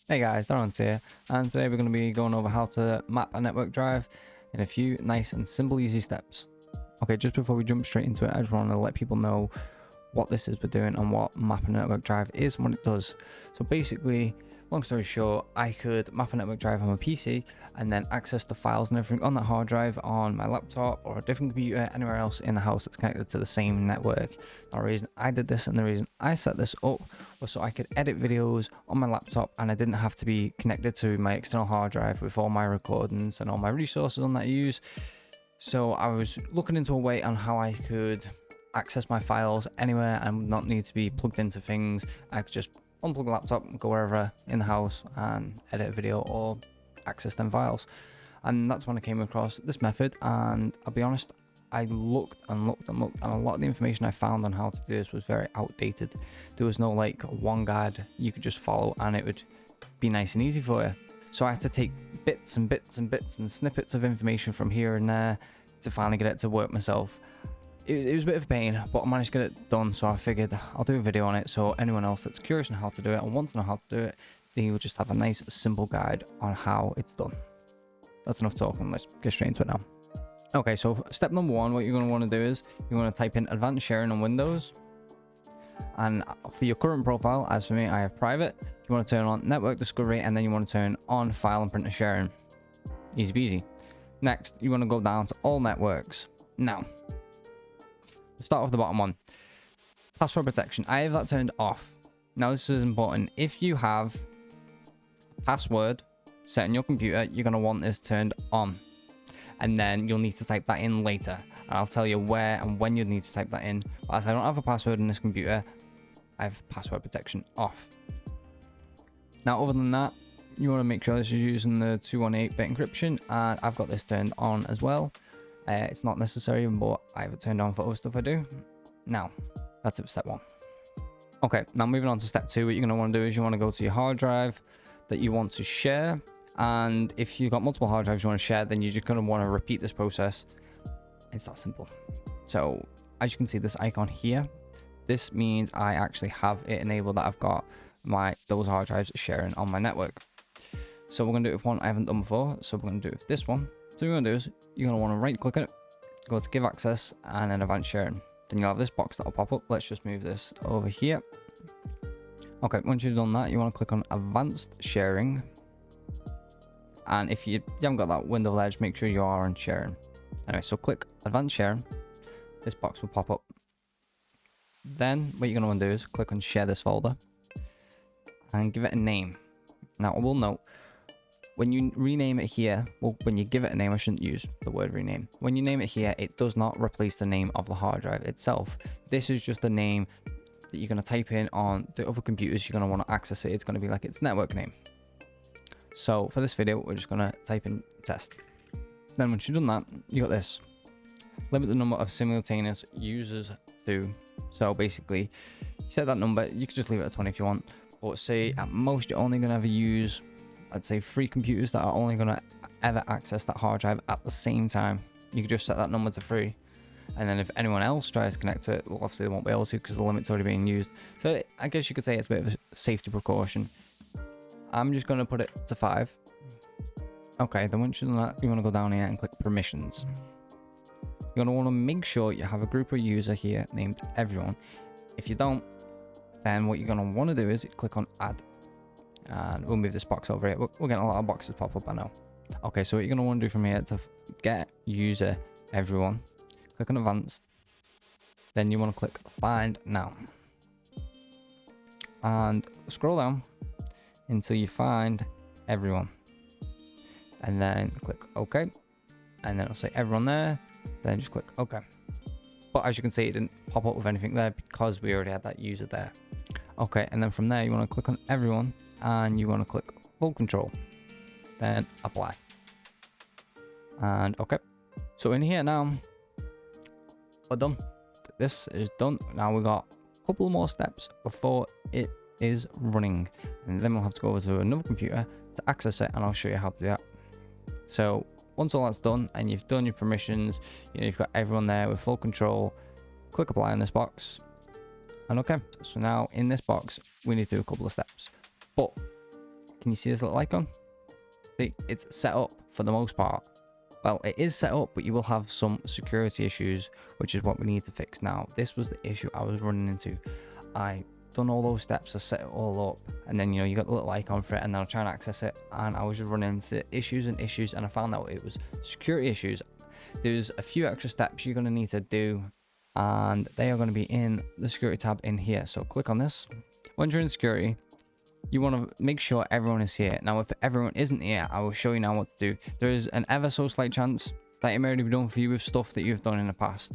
Hey guys, Darren's here, and today we're going to be going over how to map a network drive in a few nice and simple easy steps. Okay, just before we jump straight into it, I just want to let people know what this is we're doing and what map a network drive is and what it does. So basically, long story short, I could map a network drive on my PC and then access the files and everything on that hard drive on my laptop or a different computer anywhere else in the house that's connected to the same network. The reason I did this and the reason I set this up was so I could edit videos on my laptop and I didn't have to be connected to my external hard drive with all my recordings and all my resources on that I use. So I was looking into a way on how I could access my files anywhere and not need to be plugged into things. I could just unplug the laptop, go wherever in the house and edit a video or access them files. And that's when I came across this method, and I'll be honest, I looked and looked and looked, and a lot of the information I found on how to do this was very outdated. There was no like one guide you could just follow and it would be nice and easy for you. So I had to take bits and bits and bits and snippets of information from here and there to finally get it to work myself. It was a bit of a pain, but I managed to get it done, so I figured I'll do a video on it so anyone else that's curious on how to do it and wants to know how to do it, they will just have a nice simple guide on how it's done. That's enough talking, let's get straight into it now. Okay, so step number one, what you're going to want to do is you want to type in advanced sharing on Windows, and for your current profile, as for me, I have private. You want to turn on network discovery, and then you want to turn on file and printer sharing. Easy peasy. Next, you want to go down to all networks. Now, start off the bottom one, password protection. I have that turned off. Now this is important. If you have password set on your computer, you're going to want this turned on, and then you'll need to type that in later, and I'll tell you where and when you need to type that in. But as I don't have a password in this computer, I have password protection off. Now other than that, you want to make sure this is using the 218-bit encryption, and I've got this turned on as well. It's not necessary, but I have it turned on for other stuff I do. Now, that's it for step one. Okay, now moving on to step two, what you're going to want to do is you want to go to your hard drive that you want to share. And if you've got multiple hard drives you want to share, then you're just going to want to repeat this process. It's that simple. So as you can see, this icon here, this means I actually have it enabled that I've got those hard drives sharing on my network. So we're going to do it with one I haven't done before. So we're going to do it with this one. So what you're going to do is you're going to want to right click on it, go to give access, and then advanced sharing. Then you'll have this box that will pop up. Let's just move this over here. Okay, once you've done that, you want to click on advanced sharing. And if you haven't got that window there, just make sure you are on sharing. Anyway, so click advanced sharing. This box will pop up. Then what you're going to want to do is click on share this folder and give it a name. Now I will note, when you rename it here, well, when you give it a name, I shouldn't use the word rename. When you name it here, it does not replace the name of the hard drive itself. This is just a name that you're going to type in on the other computers you're going to want to access it. It's going to be like its network name. So for this video, we're just going to type in test. Then once you've done that, you got this. Limit the number of simultaneous users to. So basically, you set that number. You could just leave it at 20 if you want. But say at most, you're only going to ever use, I'd say 3 computers that are only going to ever access that hard drive at the same time. You could just set that number to 3. And then if anyone else tries to connect to it, well, obviously they won't be able to because the limit's already being used. So I guess you could say it's a bit of a safety precaution. I'm just going to put it to 5. Okay, then once you've done that, you want to go down here and click permissions. You're going to want to make sure you have a group or user here named everyone. If you don't, then what you're going to want to do is click on add. And we'll move this box over here. We're getting a lot of boxes pop up, I know. Okay, so what you're going to want to do from here to get user everyone, click on advanced. Then you want to click find now. And scroll down until you find everyone. And then click OK. And then it'll say everyone there. Then just click OK. But as you can see, it didn't pop up with anything there because we already had that user there. Okay, and then from there, you want to click on everyone and you want to click full control. Then apply. And okay. So in here now, we're done. This is done. Now we got a couple more steps before it is running. And then we'll have to go over to another computer to access it, and I'll show you how to do that. So once all that's done and you've done your permissions, you've got everyone there with full control, click apply in this box. And okay, so now in this box, we need to do a couple of steps. But can you see this little icon? See, it's set up for the most part. Well, it is set up, but you will have some security issues, which is what we need to fix now. This was the issue I was running into. I done all those steps, I set it all up, and then, you know, you got the little icon for it, and then I'll try and access it, and I was just running into issues, and I found out it was security issues. There's a few extra steps you're going to need to do, and they are going to be in the security tab in here. So click on this. Once you're in security, you want to make sure everyone is here. Now, if everyone isn't here, I will show you now what to do. There is an ever so slight chance that it may already be done for you with stuff that you've done in the past.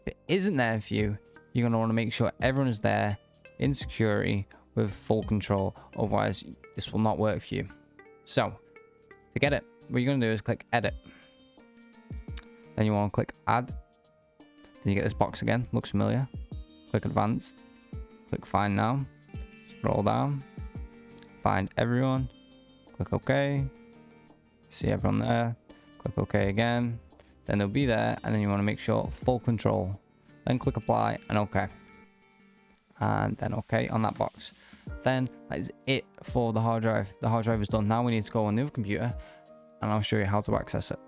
If it isn't there for you, you're going to want to make sure everyone is there in security with full control. Otherwise, this will not work for you. So, to get it, what you're going to do is click edit. Then you want to click add. Then you get this box again, looks familiar. Click advanced. Click find now. Scroll down. Find everyone. Click OK. See everyone there. Click OK again. Then they'll be there, and then you want to make sure full control. Then click apply and OK. And then OK on that box. Then that is it for the hard drive. The hard drive is done. Now we need to go on the other computer, and I'll show you how to access it.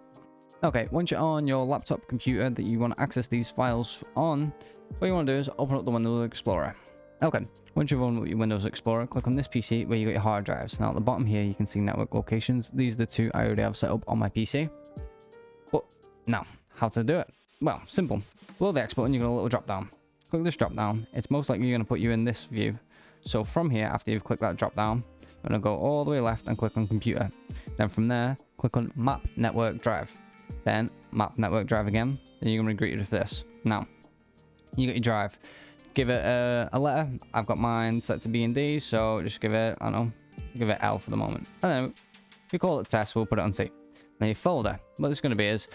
Okay, once you're on your laptop computer that you want to access these files on, what you want to do is open up the Windows Explorer. Okay, once you've opened your Windows Explorer, click on this PC where you got your hard drives. Now at the bottom here, you can see network locations. These are the two I already have set up on my PC. But now, how to do it? Well, simple. Below the X button, you got a little drop down. Click this drop down. It's most likely going to put you in this view. So from here, after you've clicked that drop down, you're going to go all the way left and click on computer. Then from there, click on map network drive. Then map network drive again. Then you're going to be greeted with this. Now, you got your drive. Give it a letter. I've got mine set to B and D, so just give it, I don't know, give it L for the moment. And then if we call it test, we'll put it on C. Now your folder, what it's going to be is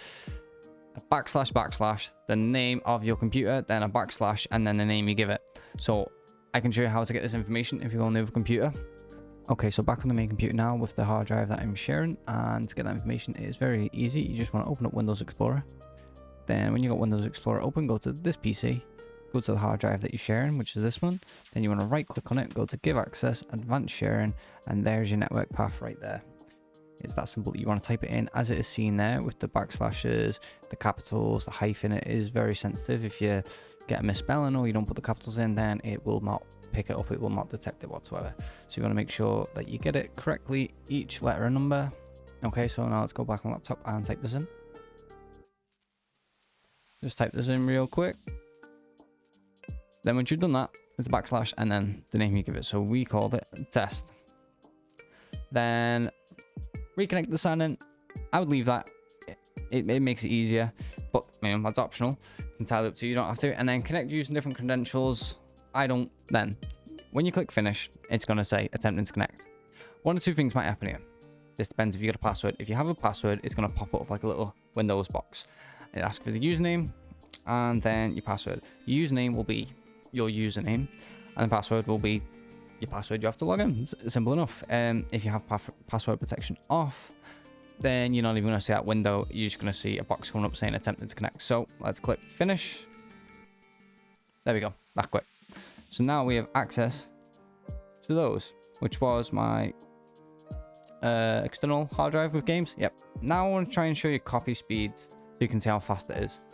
a // the name of your computer, then a /, and then the name you give it. So I can show you how to get this information if you're on the other computer. Okay, so back on the main computer now with the hard drive that I'm sharing, and to get that information it is very easy. You just want to open up Windows Explorer. Then when you got Windows Explorer open, go to this PC, go to the hard drive that you're sharing, which is this one. Then you want to right click on it, go to give access, advanced sharing, and there's your network path right there. It's that simple. You want to type it in as it is seen there with the backslashes, the capitals, the hyphen. It is very sensitive. If you get a misspelling or you don't put the capitals in, then it will not pick it up. It will not detect it whatsoever. So you want to make sure that you get it correctly, each letter and number. Okay, so now let's go back on laptop and type this in. Just type this in real quick. Then once you've done that, it's a / and then the name you give it. So we called it test. Then reconnect the sign-in. I would leave that. It makes it easier, but you know, that's optional. It's entirely up to you. You don't have to. And then connect using different credentials. I don't. Then when you click finish, it's going to say attempting to connect. One or two things might happen here. This depends if you got a password. If you have a password, it's going to pop up like a little Windows box. It asks for the username and then your password. Your username will be your username and the password will be your password. You have to log in. It's simple enough. If you have password protection off, then you're not even going to see that window. You're just going to see a box coming up saying attempting to connect. So let's click finish. There we go. That quick. So now we have access to those, which was my external hard drive with games. Yep. Now I want to try and show you copy speeds so you can see how fast it is.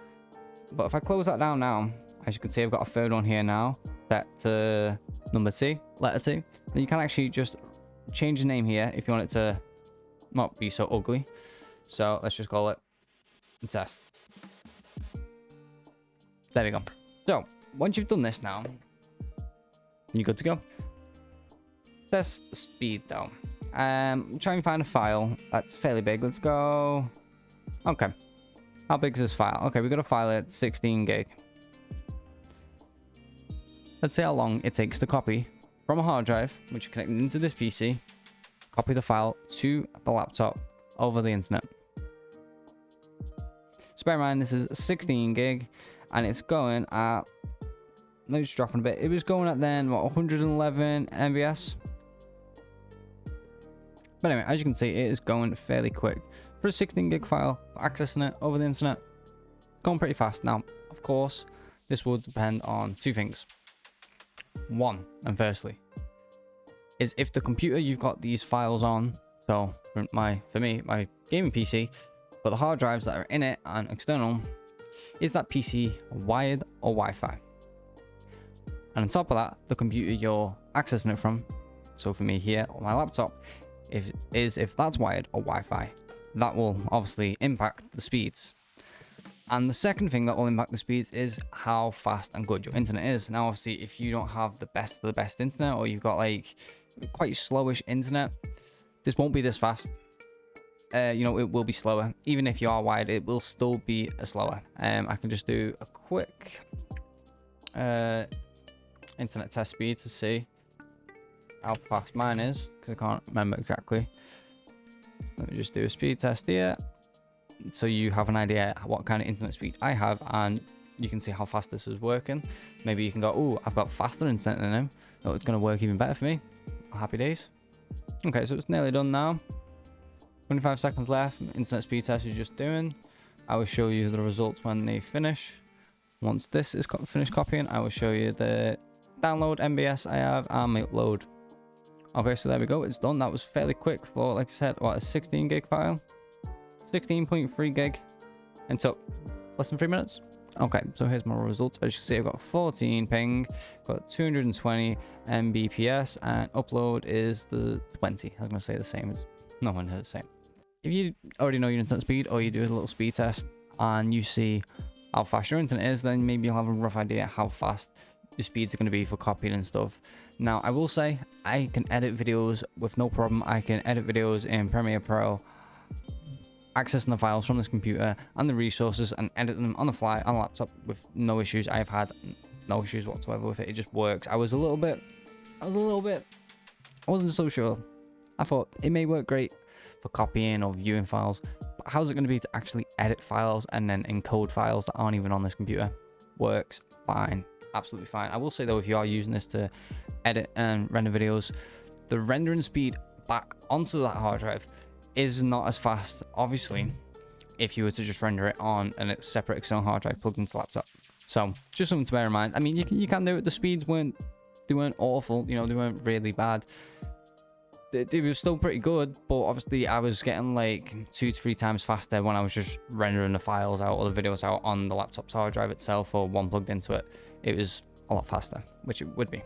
But if I close that down now, as you can see, I've got a third one here now set to number T, letter T. Then you can actually just change the name here if you want it to not be so ugly. So let's just call it test. There we go. So once you've done this now, you're good to go. Test speed though. Try and find a file that's fairly big. Let's go. Okay. How big is this file? Okay, we've got a file at 16 gig. Let's see how long it takes to copy from a hard drive, which is connected into this PC, copy the file to the laptop over the internet. So bear in mind, this is 16 gig and it's going at, let me just drop in a bit. It was going at then, what, 111 MBS? But anyway, as you can see, it is going fairly quick. For a 16 gig file, accessing it over the internet, going pretty fast. Now, of course, this will depend on two things. One, and firstly, is if the computer you've got these files on, so for me, my gaming PC, but the hard drives that are in it and external, is that PC wired or Wi-Fi? And on top of that, the computer you're accessing it from, so for me here on my laptop, if that's wired or Wi-Fi, that will obviously impact the speeds. And the second thing that will impact the speeds is how fast and good your internet is. Now, obviously, if you don't have the best of the best internet, or you've got like quite slowish internet, this won't be this fast. You know, it will be slower. Even if you are wired, it will still be slower. I can just do a quick internet test speed to see how fast mine is, because I can't remember exactly. Let me just do a speed test here, so you have an idea what kind of internet speed I have, and you can see how fast this is working. Maybe you can go, oh, I've got faster internet than him. Oh, it's going to work even better for me. Happy days. Okay, so it's nearly done now. 25 seconds left. Internet speed test is just doing. I will show you the results when they finish. Once this is finished copying, I will show you the download MBS I have and my upload. Okay, so there we go. It's done. That was fairly quick for, like I said, what, a 16 gig file? 16.3 gig, and took less than 3 minutes. Okay, so here's my results. As you can see, I've got 14 ping, got 220 Mbps, and upload is the 20. I was going to say the same as no one has the same. If you already know your internet speed, or you do a little speed test and you see how fast your internet is, then maybe you'll have a rough idea how fast your speeds are going to be for copying and stuff. Now, I will say I can edit videos with no problem. I can edit videos in Premiere Pro, accessing the files from this computer and the resources, and edit them on the fly on a laptop with no issues. I've had no issues whatsoever with it. It just works. I wasn't so sure. I thought it may work great for copying or viewing files, but how's it going to be to actually edit files and then encode files that aren't even on this computer? Works fine, absolutely fine. I will say though, if you are using this to edit and render videos, the rendering speed back onto that hard drive is not as fast, obviously, if you were to just render it on a separate external hard drive plugged into the laptop. So just something to bear in mind. I mean, you can do it. The speeds weren't awful, you know, they weren't really bad. It was still pretty good, but obviously I was getting like 2 to 3 times faster when I was just rendering the files out or the videos out on the laptop's hard drive itself, or one plugged into it. It was a lot faster, which it would be.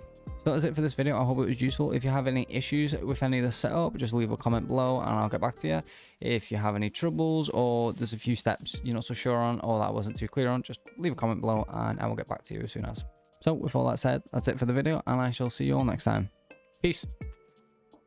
So that's it for this video. I hope it was useful. If you have any issues with any of the setup, just leave a comment below and I'll get back to you. If you have any troubles, or there's a few steps you're not so sure on, or that I wasn't too clear on, just leave a comment below and I will get back to you as soon as. So with all that said, that's it for the video, and I shall see you all next time. Peace.